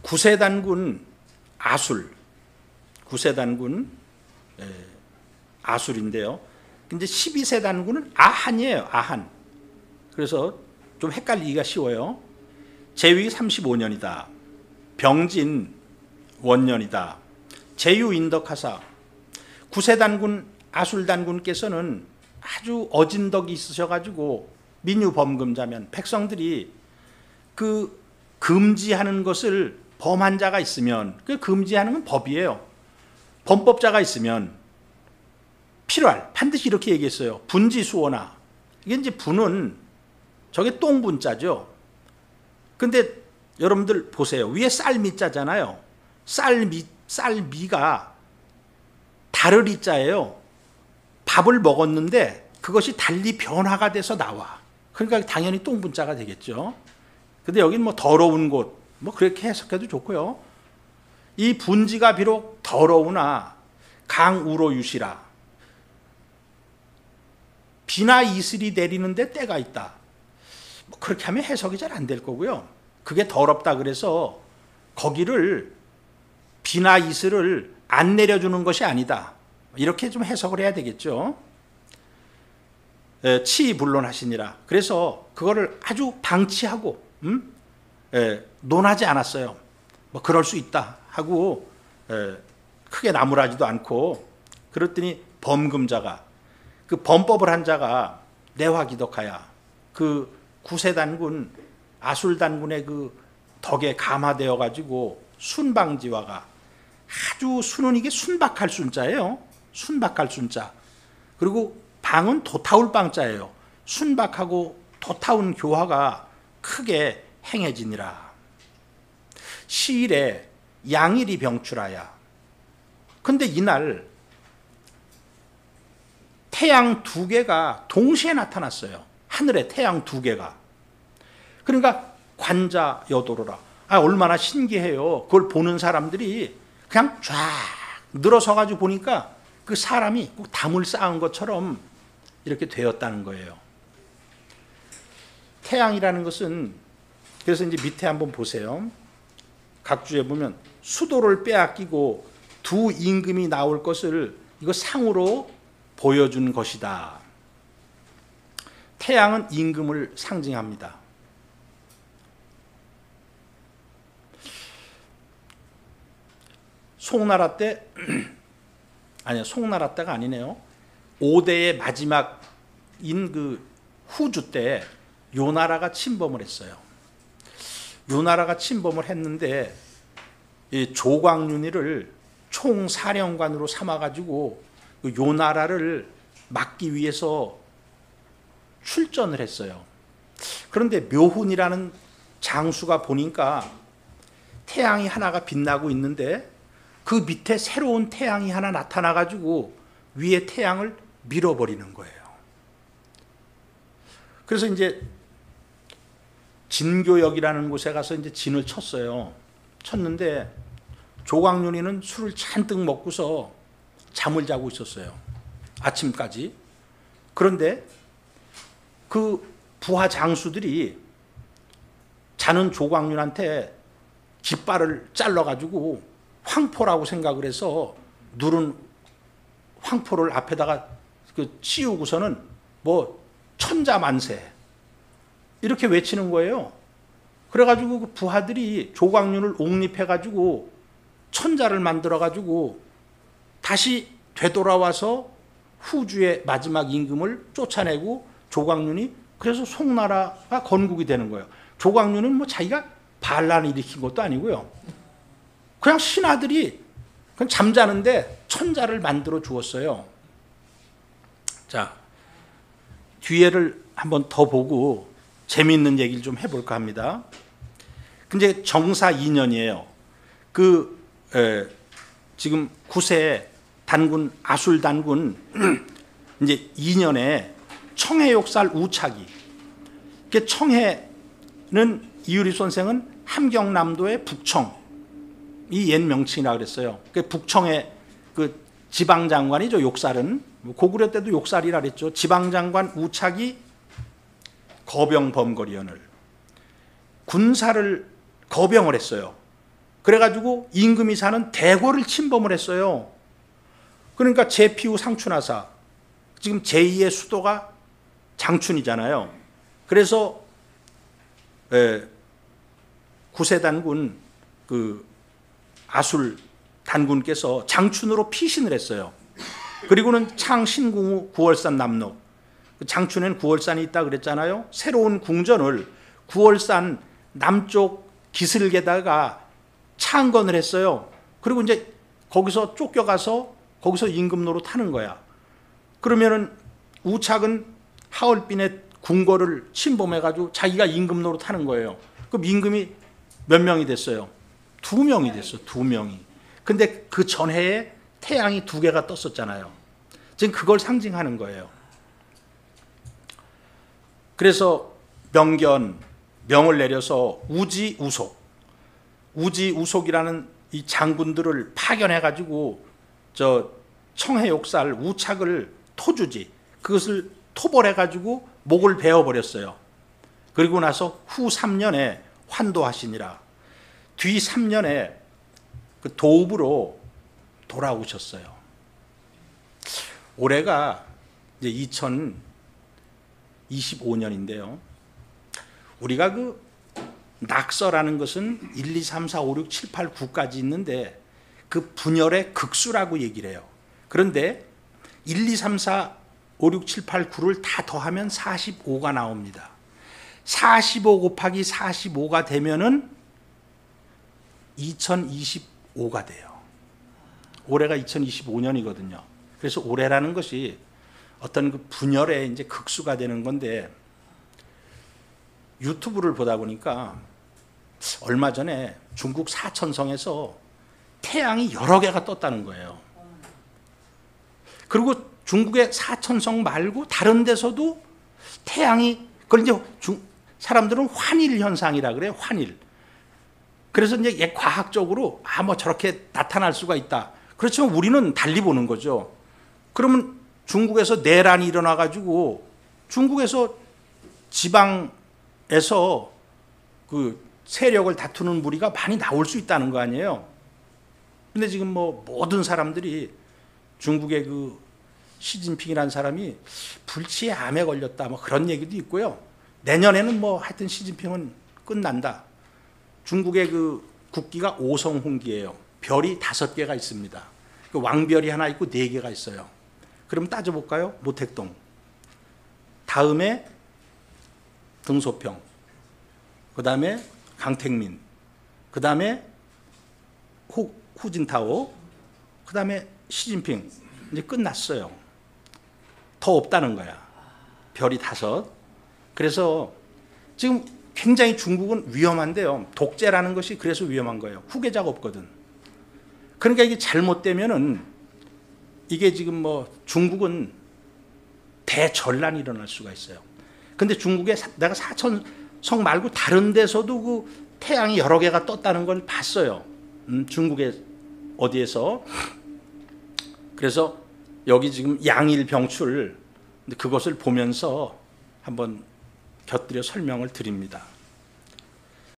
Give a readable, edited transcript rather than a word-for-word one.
구세단군 아술, 구세단군 아술인데요. 근데 12세단군은 아한이에요. 아한. 그래서 좀 헷갈리기가 쉬워요. 제위 35년이다. 병진 원년이다. 제유인덕하사. 구세단군 아술단군께서는 아주 어진덕이 있으셔가지고 민유범금자면 백성들이 그 금지하는 것을 범한 자가 있으면, 그 금지하는 건 법이에요. 범법자가 있으면 필요할, 반드시 이렇게 얘기했어요. 분지수호나. 이게 이제 분은 저게 똥분자죠. 근데 여러분들 보세요. 위에 쌀미자잖아요. 쌀미가 다르리자예요. 밥을 먹었는데 그것이 달리 변화가 돼서 나와. 그러니까 당연히 똥분자가 되겠죠. 근데 여긴 뭐 더러운 곳, 뭐 그렇게 해석해도 좋고요. 이 분지가 비록 더러우나 강우로 유시라. 비나 이슬이 내리는데 때가 있다. 뭐 그렇게 하면 해석이 잘 안 될 거고요. 그게 더럽다 그래서 거기를 비나 이슬을 안 내려주는 것이 아니다. 이렇게 좀 해석을 해야 되겠죠. 치불론하시니라. 그래서 그거를 아주 방치하고 논하지 않았어요. 뭐 그럴 수 있다 하고 크게 나무라지도 않고. 그랬더니 범금자가, 그 범법을 한 자가 내화기덕하야, 그 구세단군 아술단군의 그 덕에 감화되어 가지고 순방지화가, 아주 순은 이게 순박할 순자예요. 순박할 순자. 그리고 방은 도타울 방자예요. 순박하고 도타운 교화가 크게 행해지니라. 시일에 양일이 병출하야. 근데 이날 태양 두 개가 동시에 나타났어요. 하늘에 태양 두 개가. 그러니까 관자 여도로라. 얼마나 신기해요. 그걸 보는 사람들이 그냥 쫙 늘어서 가지고 보니까 그 사람이 꼭 담을 쌓은 것처럼 이렇게 되었다는 거예요. 태양이라는 것은, 그래서 이제 밑에 한번 보세요. 각주에 보면 수도를 빼앗기고 두 임금이 나올 것을 이거 상으로 보여준 것이다. 태양은 임금을 상징합니다. 송나라 때, 아니요, 송나라 때가 아니네요. 5대의 마지막인 그 후주 때 요나라가 침범을 했어요. 요나라가 침범을 했는데 이 조광윤이를 총사령관으로 삼아가지고 요나라를 막기 위해서 출전을 했어요. 그런데 묘훈이라는 장수가 보니까 태양이 하나가 빛나고 있는데 그 밑에 새로운 태양이 하나 나타나가지고 위에 태양을 밀어버리는 거예요. 그래서 이제 진교역이라는 곳에 가서 이제 진을 쳤어요. 쳤는데 조광윤이는 술을 잔뜩 먹고서 잠을 자고 있었어요. 아침까지. 그런데 그 부하 장수들이 자는 조광윤한테 깃발을 잘라가지고 황포라고 생각을 해서 누른 황포를 앞에다가 씌우고서는 뭐 천자만세 이렇게 외치는 거예요. 그래가지고 그 부하들이 조광윤을 옹립해가지고 천자를 만들어가지고 다시 되돌아와서 후주의 마지막 임금을 쫓아내고 조광윤이, 그래서 송나라가 건국이 되는 거예요. 조광윤은 뭐 자기가 반란을 일으킨 것도 아니고요. 그냥 신하들이 그냥 잠자는데 천자를 만들어 주었어요. 자, 뒤에를 한번 더 보고 재미있는 얘기를 좀 해볼까 합니다. 근데 정사 2년이에요. 지금 9세 단군 아술 단군 이제 2년에 청해욕살 우차기. 청해는 이유리 선생은 함경남도의 북청, 이 옛 명칭이라 그랬어요. 북청의 그 지방장관이죠. 욕살은 고구려 때도 욕살이라 그랬죠. 지방장관 우차기 거병 범거리연을 군사를 거병을 했어요. 그래가지고 임금이 사는 대궐을 침범을 했어요. 그러니까 제피우 상춘하사, 지금 제2의 수도가 장춘이잖아요. 그래서 구세단군 그 아술 단군께서 장춘으로 피신을 했어요. 그리고는 창신궁후 구월산 남록, 장춘에는 구월산이 있다 그랬잖아요. 새로운 궁전을 구월산 남쪽 기슭에다가 창건을 했어요. 그리고 이제 거기서 쫓겨가서 거기서 임금 노릇하는 거야. 그러면은 우착은 하얼빈의 궁궐을 침범해가지고 자기가 임금 노릇하는 거예요. 그럼 임금이 몇 명이 됐어요? 2명이 됐어. 2명이. 근데 그 전해에 태양이 2개가 떴었잖아요. 지금 그걸 상징하는 거예요. 그래서 명을 내려서 우지우속이라는 이 장군들을 파견해가지고 저 청해욕살 우착을 토주지, 그것을 토벌해가지고 목을 베어버렸어요. 그리고 나서 후 3년에 환도하시니라. 뒤 3년에 그 도읍으로 돌아오셨어요. 올해가 이제 2025년인데요. 우리가 그 낙서라는 것은 1, 2, 3, 4, 5, 6, 7, 8, 9까지 있는데 그 분열의 극수라고 얘기를 해요. 그런데 1, 2, 3, 4, 5, 6, 7, 8, 9를 다 더하면 45가 나옵니다. 45 곱하기 45가 되면은 2025가 돼요. 올해가 2025년이거든요. 그래서 올해라는 것이 어떤 그 분열의 이제 극수가 되는 건데, 유튜브를 보다 보니까 얼마 전에 중국 사천성에서 태양이 여러 개가 떴다는 거예요. 그리고 중국의 사천성 말고 다른 데서도 태양이, 그걸 이제 사람들은 환일 현상이라 그래요. 환일. 그래서 이제 과학적으로 뭐 저렇게 나타날 수가 있다. 그렇지만 우리는 달리 보는 거죠. 그러면 중국에서 내란이 일어나가지고 중국에서 지방에서 그 세력을 다투는 무리가 많이 나올 수 있다는 거 아니에요. 근데 지금 뭐 모든 사람들이 중국의 그 시진핑이라는 사람이 불치의 암에 걸렸다 뭐 그런 얘기도 있고요. 내년에는 뭐 하여튼 시진핑은 끝난다. 중국의 그 국기가 오성홍기예요. 별이 5개가 있습니다. 그 왕별이 하나 있고 4개가 있어요. 그럼 따져볼까요? 모택동, 다음에 등소평, 그 다음에 강택민, 그 다음에 후진타오, 그 다음에 시진핑. 이제 끝났어요. 더 없다는 거야. 별이 5. 그래서 지금 굉장히 중국은 위험한데요. 독재라는 것이 그래서 위험한 거예요. 후계자가 없거든. 그러니까 이게 잘못되면은 이게 지금 뭐 중국은 대전란이 일어날 수가 있어요. 근데 중국에 내가 사천성 말고 다른 데서도 그 태양이 여러 개가 떴다는 걸 봤어요. 중국의 어디에서. 그래서 여기 지금 양일병출, 그것을 보면서 한번 곁들여 설명을 드립니다.